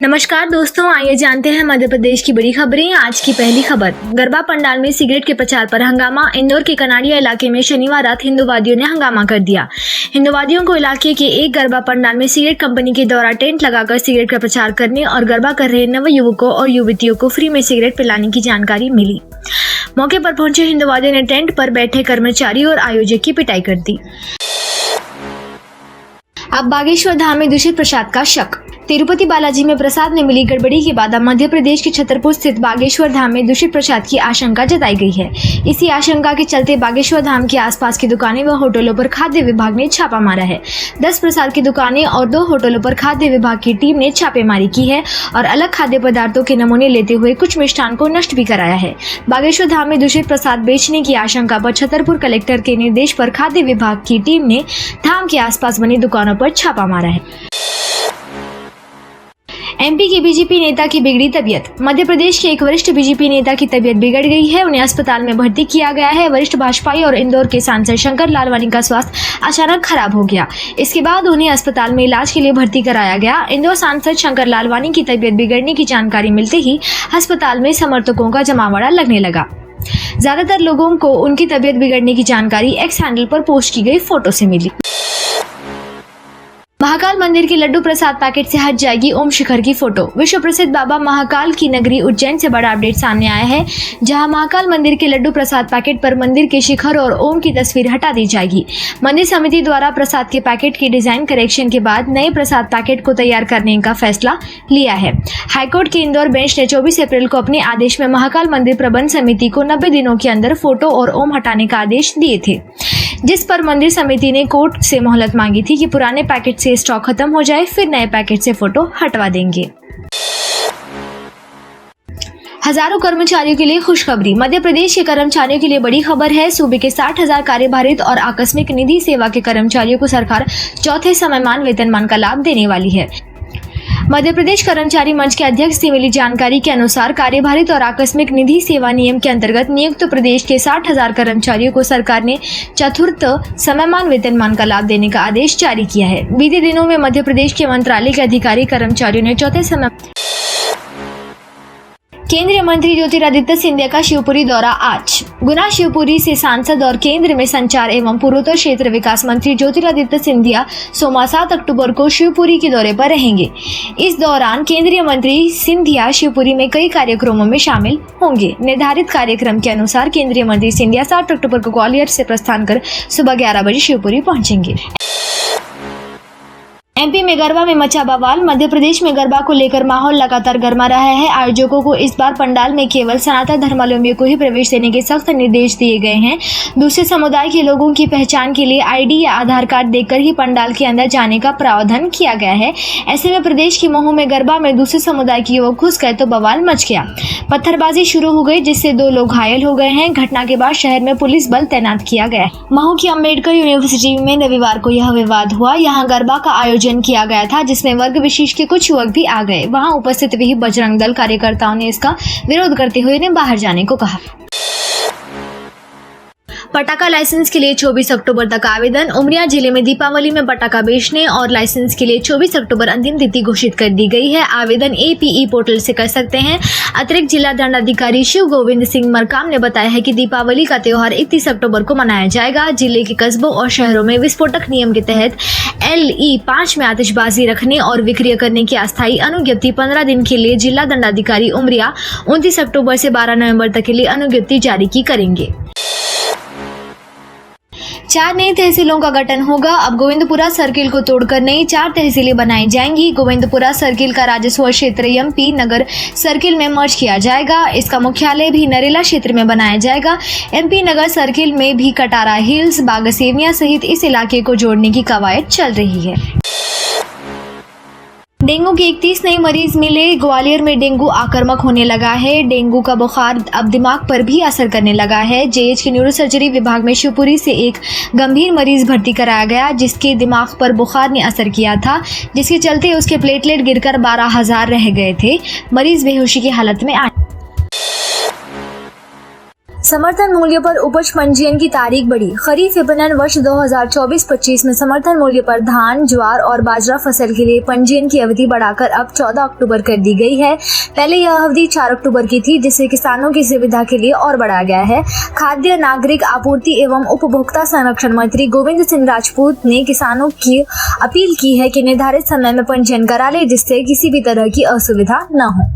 नमस्कार दोस्तों, आइए जानते हैं मध्य प्रदेश की बड़ी खबरें। आज की पहली खबर, गरबा पंडाल में सिगरेट के प्रचार पर हंगामा। इंदौर के कनाड़िया इलाके में शनिवार रात हिंदूवादियों ने हंगामा कर दिया। हिंदूवादियों को इलाके के एक गरबा पंडाल में सिगरेट कंपनी के द्वारा टेंट लगाकर सिगरेट का प्रचार करने और गरबा कर रहे नव युवकों और युवतियों को फ्री में सिगरेट पिलाने की जानकारी मिली। मौके पर पहुंचे हिंदूवादियों ने टेंट पर बैठे कर्मचारी और आयोजक की पिटाई कर दी। अब बागेश्वर धाम में दूषित प्रसाद का शक। तिरुपति बालाजी में प्रसाद में मिली गड़बड़ी के बाद अब मध्य प्रदेश के छतरपुर स्थित बागेश्वर धाम में दूषित प्रसाद की आशंका जताई गई है। इसी आशंका के चलते बागेश्वर धाम के आसपास की दुकानें व होटलों पर खाद्य विभाग ने छापा मारा है। 10 प्रसाद की दुकानें और 2 होटलों पर खाद्य विभाग की टीम ने छापेमारी की है और अलग खाद्य पदार्थों के नमूने लेते हुए कुछ मिष्ठान को नष्ट भी कराया है। बागेश्वर धाम में दूषित प्रसाद बेचने की आशंका पर छतरपुर कलेक्टर के निर्देश पर खाद्य विभाग की टीम ने धाम के आसपास बनी दुकानों पर छापा मारा है। एमपी के बीजेपी नेता की बिगड़ी तबीयत। मध्य प्रदेश के एक वरिष्ठ बीजेपी नेता की तबीयत बिगड़ गई है। उन्हें अस्पताल में भर्ती किया गया है। वरिष्ठ भाजपाई और इंदौर के सांसद शंकर लालवानी का स्वास्थ्य अचानक खराब हो गया। इसके बाद उन्हें अस्पताल में इलाज के लिए भर्ती कराया गया। इंदौर सांसद शंकर लालवानी की तबीयत बिगड़ने की जानकारी मिलते ही अस्पताल में समर्थकों का जमावड़ा लगने लगा। ज्यादातर लोगों को उनकी तबीयत बिगड़ने की जानकारी एक्स हैंडल पर पोस्ट की गई फोटो से मिली। महाकाल मंदिर के लड्डू प्रसाद पैकेट से हट जाएगी ओम शिखर की फोटो। विश्व प्रसिद्ध बाबा महाकाल की नगरी उज्जैन से बड़ा अपडेट सामने आया है, जहां महाकाल मंदिर के लड्डू प्रसाद पैकेट पर मंदिर के शिखर और ओम की तस्वीर हटा दी जाएगी। मंदिर समिति द्वारा प्रसाद के पैकेट की डिजाइन करेक्शन के बाद नए प्रसाद पैकेट को तैयार करने का फैसला लिया है। हाईकोर्ट के इंदौर बेंच ने 24 अप्रैल को अपने आदेश में महाकाल मंदिर प्रबंध समिति को 90 दिनों के अंदर फोटो और ओम हटाने का आदेश दिए थे, जिस पर मंदिर समिति ने कोर्ट से मोहलत मांगी थी कि पुराने पैकेट से स्टॉक खत्म हो जाए, फिर नए पैकेट से फोटो हटवा देंगे। हजारों कर्मचारियों के लिए खुशखबरी। मध्य प्रदेश के कर्मचारियों के लिए बड़ी खबर है। सूबे के 60,000 कार्यभारित और आकस्मिक निधि सेवा के कर्मचारियों को सरकार चौथे समयमान वेतनमान का लाभ देने वाली है। मध्य प्रदेश कर्मचारी मंच के अध्यक्ष से मिली जानकारी के अनुसार कार्यभारित और आकस्मिक निधि सेवा नियम के अंतर्गत नियुक्त प्रदेश के 60,000 कर्मचारियों को सरकार ने चतुर्थ समयमान वेतनमान का लाभ देने का आदेश जारी किया है। बीते दिनों में मध्य प्रदेश के मंत्रालय के अधिकारी कर्मचारियों ने चौथे समय केंद्रीय मंत्री ज्योतिरादित्य सिंधिया का शिवपुरी दौरा आज। गुना शिवपुरी से सांसद और केंद्र में संचार एवं पूर्वोत्तर क्षेत्र विकास मंत्री ज्योतिरादित्य सिंधिया सोमवार 7 अक्टूबर को शिवपुरी के दौरे पर रहेंगे। इस दौरान केंद्रीय मंत्री सिंधिया शिवपुरी में कई कार्यक्रमों में शामिल होंगे। निर्धारित कार्यक्रम के अनुसार केंद्रीय मंत्री सिंधिया 7 अक्टूबर को ग्वालियर से प्रस्थान कर सुबह 11 बजे शिवपुरी पहुंचेंगे। एमपी में गरबा में मचा बवाल। मध्य प्रदेश में गरबा को लेकर माहौल लगातार गर्मा रहा है। आयोजकों को इस बार पंडाल में केवल सनातन धर्मावलंबियों को ही प्रवेश देने के सख्त निर्देश दिए गए हैं। दूसरे समुदाय के लोगों की पहचान के लिए आईडी या आधार कार्ड देकर ही पंडाल के अंदर जाने का प्रावधान किया गया है। ऐसे में प्रदेश की महू में गरबा में दूसरे समुदाय के युवक घुस गए तो बवाल मच गया। पत्थरबाजी शुरू हो गई, जिससे 2 लोग घायल हो गए हैं। घटना के बाद शहर में पुलिस बल तैनात किया गया है। महू की अम्बेडकर यूनिवर्सिटी में रविवार को यह विवाद हुआ। यहाँ गरबा का आयोजन किया गया था, जिसमें वर्ग विशेष के कुछ युवक भी आ गए। वहां उपस्थित भी बजरंग दल कार्यकर्ताओं ने इसका विरोध करते हुए उन्हें बाहर जाने को कहा। पटाखा लाइसेंस के लिए 24 अक्टूबर तक आवेदन। उमरिया जिले में दीपावली में पटाखा बेचने और लाइसेंस के लिए 24 अक्टूबर अंतिम तिथि घोषित कर दी गई है। आवेदन एपीई पोर्टल से कर सकते हैं। अतिरिक्त जिला दंडाधिकारी शिव गोविंद सिंह मरकाम ने बताया है कि दीपावली का त्योहार 31 अक्टूबर को मनाया जाएगा। जिले के कस्बों और शहरों में विस्फोटक नियम के तहत LE5 में आतिशबाजी रखने और विक्रय करने की अस्थायी अनुज्ञप्ति 15 दिन के लिए जिला दंडाधिकारी उमरिया 29 अक्टूबर से 12 नवंबर तक के लिए अनुज्ञप्ति जारी की करेंगे। 4 नई तहसीलों का गठन होगा। अब गोविंदपुरा सर्किल को तोड़कर नई 4 तहसीलें बनाई जाएंगी। गोविंदपुरा सर्किल का राजस्व क्षेत्र MP नगर सर्किल में मर्ज किया जाएगा। इसका मुख्यालय भी नरेला क्षेत्र में बनाया जाएगा। MP नगर सर्किल में भी कटारा हिल्स, बागसेविया सहित इस इलाके को जोड़ने की कवायद चल रही है। डेंगू के 31 नए मरीज मिले। ग्वालियर में डेंगू आक्रामक होने लगा है। डेंगू का बुखार अब दिमाग पर भी असर करने लगा है। जेएच के न्यूरोसर्जरी विभाग में शिवपुरी से एक गंभीर मरीज भर्ती कराया गया, जिसके दिमाग पर बुखार ने असर किया था, जिसके चलते उसके प्लेटलेट गिरकर 12,000 रह गए थे। मरीज बेहोशी की हालत में आया। समर्थन मूल्य पर उपज पंजीयन की तारीख बढ़ी। खरीफ विपणन वर्ष 2024-25 में समर्थन मूल्य पर धान, ज्वार और बाजरा फसल के लिए पंजीयन की अवधि बढ़ाकर अब 14 अक्टूबर कर दी गई है। पहले यह अवधि 4 अक्टूबर की थी, जिसे किसानों की सुविधा के लिए और बढ़ाया गया है। खाद्य नागरिक आपूर्ति एवं उपभोक्ता संरक्षण मंत्री गोविंद सिंह राजपूत ने किसानों की अपील की है कि निर्धारित समय में पंजीयन करा ले, जिससे किसी भी तरह की असुविधा न हो।